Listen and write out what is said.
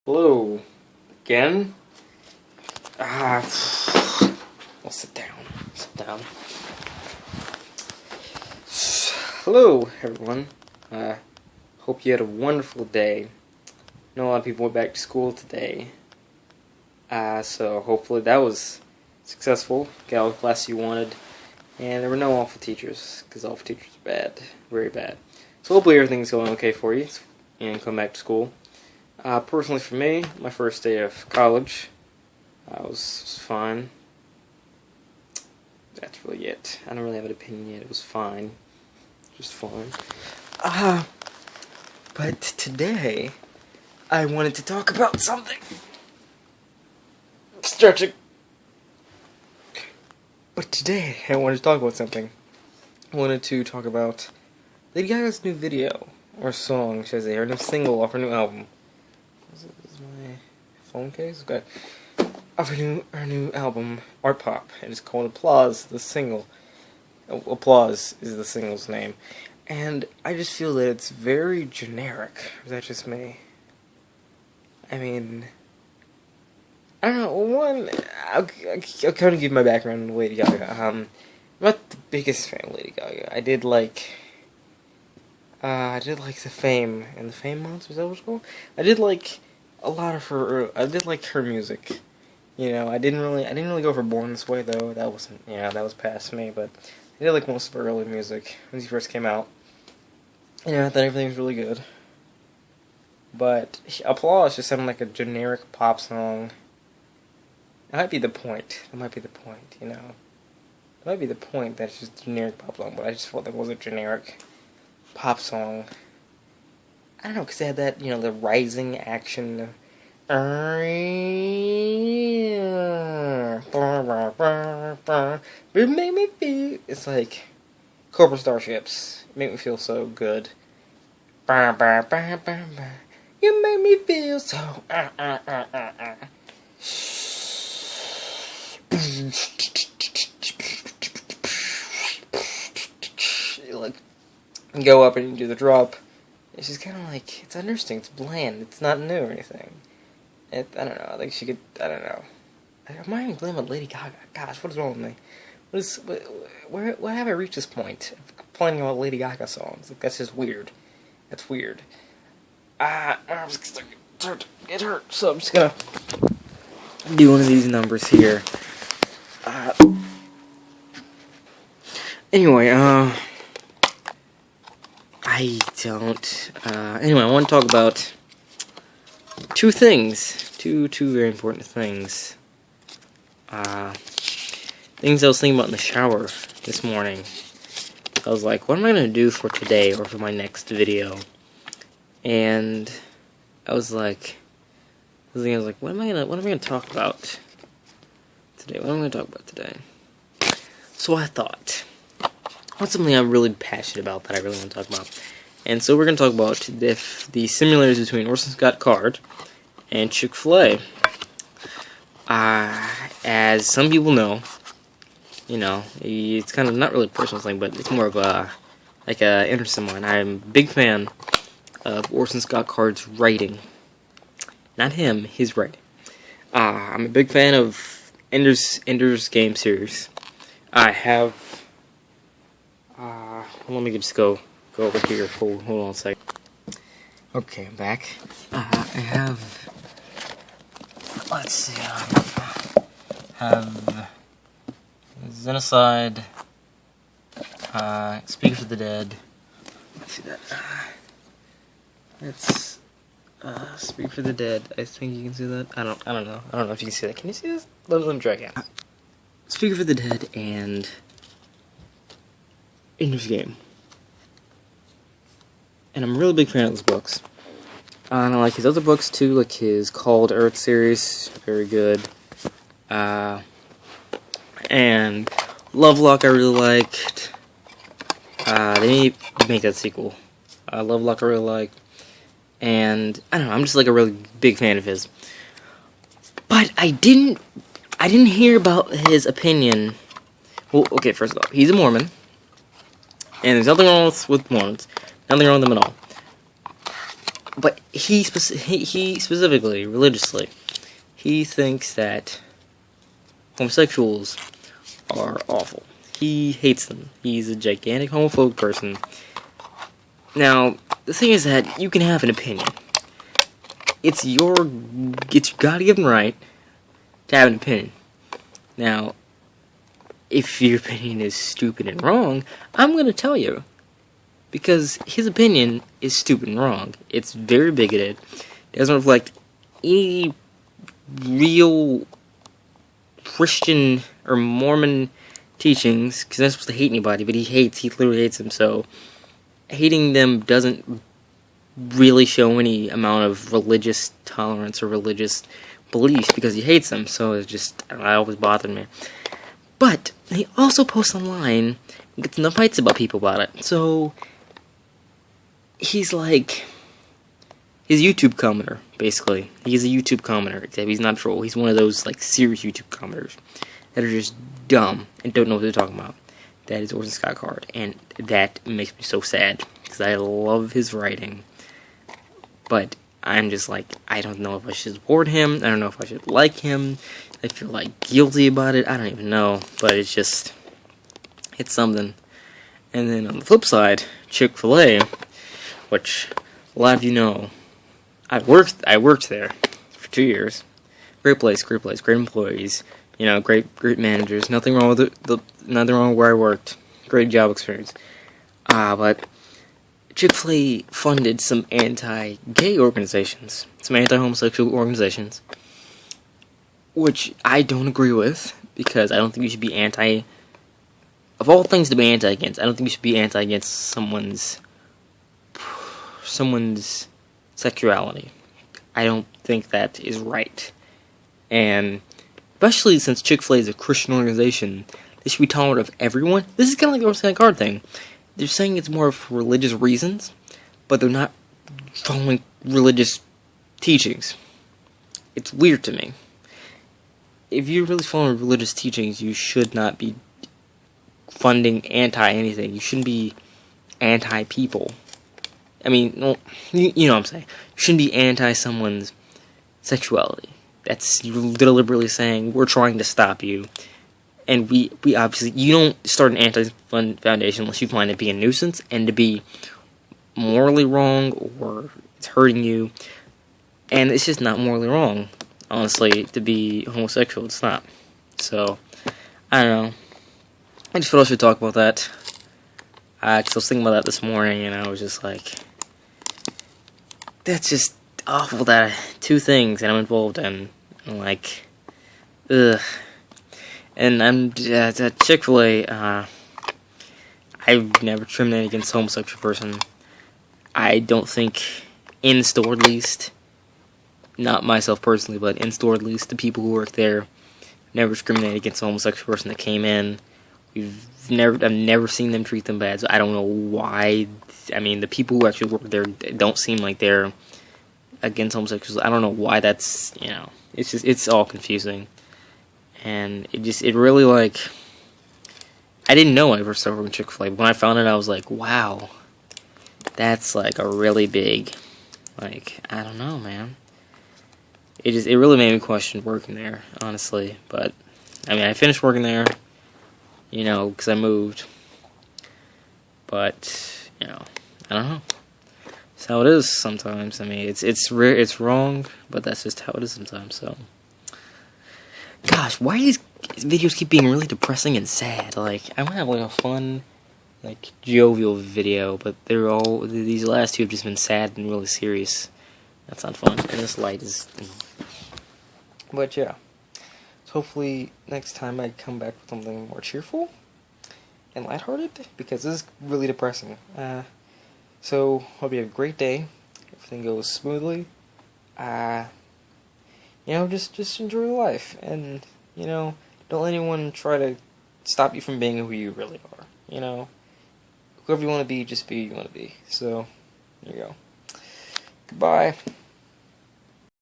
Hello, again? I'll sit down. Hello, everyone. Hope you had a wonderful day. I know a lot of people went back to school today. So hopefully that was successful. Got all the classes you wanted. And there were no awful teachers, because awful teachers are bad. Very bad. So hopefully everything's going okay for you, and come back to school. Personally for me, my first day of college was fine. That's really it. I don't really have an opinion yet. It was fine. Just fine. But today, I wanted to talk about something. Stretching. But today, I wanted to talk about something. I wanted to talk about Lady Gaga's new video, or song, should I say, her new single off her new album. This is my phone case? Okay. Of her new album, Art Pop. It is called Applause, the single. Applause is the single's name. And I just feel that it's very generic. Is that just me? I mean, I don't know. One, I'll kind of give my background on Lady Gaga. I'm not the biggest fan of Lady Gaga. I did like the Fame and the Fame Monster. Is that what it's called? I did like a lot of her. I did like her music. You know, I didn't really go for Born This Way though. That wasn't. That was past me. But I did like most of her early music when she first came out. I thought everything was really good. But Applause just sounded like a generic pop song. That might be the point. It might be the point that it's just a generic pop song. But I just felt like it was a generic pop song. I don't know, because it had that, the rising action. But it made me feel, it's like Cobra Starships. It made me feel so good. You make me feel so. You go up and you do the drop. It's just kind of like, it's interesting, it's bland, it's not new or anything. I don't know, I think she could, I don't know. I'm not even blaming Lady Gaga. Gosh, what is wrong with me? Where have I reached this point of complaining about Lady Gaga songs? Like, that's just weird. That's weird. I'm just gonna start to get hurt, so I'm just gonna do one of these numbers here. Anyway, anyway, I want to talk about two things. Two very important things. Things I was thinking about in the shower this morning. I was like, what am I going to do for today or for my next video? And I was like, what am I going to talk about today? What am I going to talk about today? So I thought, what's something I'm really passionate about that I really want to talk about? And so we're going to talk about the similarities between Orson Scott Card and Chick-fil-A. As some people know, it's kind of not really a personal thing, but it's more of a interest of mine. I'm a big fan of Orson Scott Card's writing. Not him, his writing. I'm a big fan of Ender's Game series. I have. Let me just go over here. Hold on a second. Okay, I'm back. I have. Let's see. Have Xenocide. Speak for the Dead. Let's see that. It's Speak for the Dead. I think you can see that. I don't know. I don't know if you can see that. Can you see this? Let me try again. Speak for the Dead and Ender's Game. And I'm a really big fan of those books. And I like his other books too, like his Called Earth series, very good. And Lovelock I really liked. They need to make that sequel. Lovelock I really liked. And I don't know, I'm just like a really big fan of his. But I didn't hear about his opinion. Well, okay, first of all, he's a Mormon. And there's nothing wrong with Mormons. Nothing wrong with them at all. But he specifically, religiously, he thinks that homosexuals are awful. He hates them. He's a gigantic homophobic person. Now, the thing is that you can have an opinion. It's your God-given right to have an opinion. Now, if your opinion is stupid and wrong, I'm going to tell you. Because his opinion is stupid and wrong. It's very bigoted. It doesn't reflect any real Christian or Mormon teachings, because they're not supposed to hate anybody, but he literally hates them, so hating them doesn't really show any amount of religious tolerance or religious beliefs, because he hates them, so it's just, I don't know, it always bothered me. But he also posts online and gets in fights about people about it, so he's like his YouTube commenter, basically. He's a YouTube commenter, except he's not a troll. He's one of those like serious YouTube commenters that are just dumb and don't know what they're talking about. That is Orson Scott Card, and that makes me so sad because I love his writing. But I'm just like, I don't know if I should support him. I don't know if I should like him. I feel like guilty about it. I don't even know, but it's just, it's something. And then on the flip side, Chick-fil-A, which a lot of you know, I worked there for 2 years. Great place, great employees, you know, great managers. Nothing wrong with nothing wrong with where I worked. Great job experience. But Chick-fil-A funded some anti-gay organizations, some anti-homosexual organizations, which I don't agree with, because I don't think you should be of all things to be anti-against, I don't think you should be anti-against someone's sexuality. I don't think that is right. And especially since Chick-fil-A is a Christian organization, they should be tolerant of everyone. This is kind of like the Orson Scott Card thing. They're saying it's more for religious reasons, but they're not following religious teachings. It's weird to me. If you're really following religious teachings, you should not be funding anti-anything. You shouldn't be anti-people. I mean, well, you know what I'm saying. You shouldn't be anti someone's sexuality. That's deliberately saying, we're trying to stop you. And we obviously, you don't start an anti-foundation unless you find it to be a nuisance and to be morally wrong or it's hurting you. And it's just not morally wrong, honestly, to be homosexual. It's not. So, I don't know. I just thought I should talk about that. Cause I was thinking about that this morning, and I was just like, that's just awful that two things that I'm involved in. I'm like, ugh. And I'm at Chick-fil-A, I've never discriminated against a homosexual person. I don't think, in store at least, not myself personally, but in store at least, the people who work there never discriminated against a homosexual person that came in. I've never seen them treat them bad, so I don't know why. I mean, the people who actually work there don't seem like they're against homosexuals. I don't know why that's, you know, it's all confusing. And it really, like, I didn't know when I first started working Chick-fil-A, but when I found it, I was like, wow, that's, like, a really big, like, I don't know, man. It really made me question working there, honestly, but, I mean, I finished working there, you know, because I moved, but, you know, I don't know. It's how it is sometimes. I mean, it's wrong, but that's just how it is sometimes, so. Gosh, why do these videos keep being really depressing and sad? Like, I want to have, like, a fun, like, jovial video, but these last two have just been sad and really serious. That's not fun, and this light is... But, yeah. So hopefully, next time I come back with something more cheerful and lighthearted, because this is really depressing. So, hope you have a great day. Everything goes smoothly. You know, just enjoy life, and, you know, don't let anyone try to stop you from being who you really are, you know? Whoever you want to be, just be who you want to be. So, there you go. Goodbye.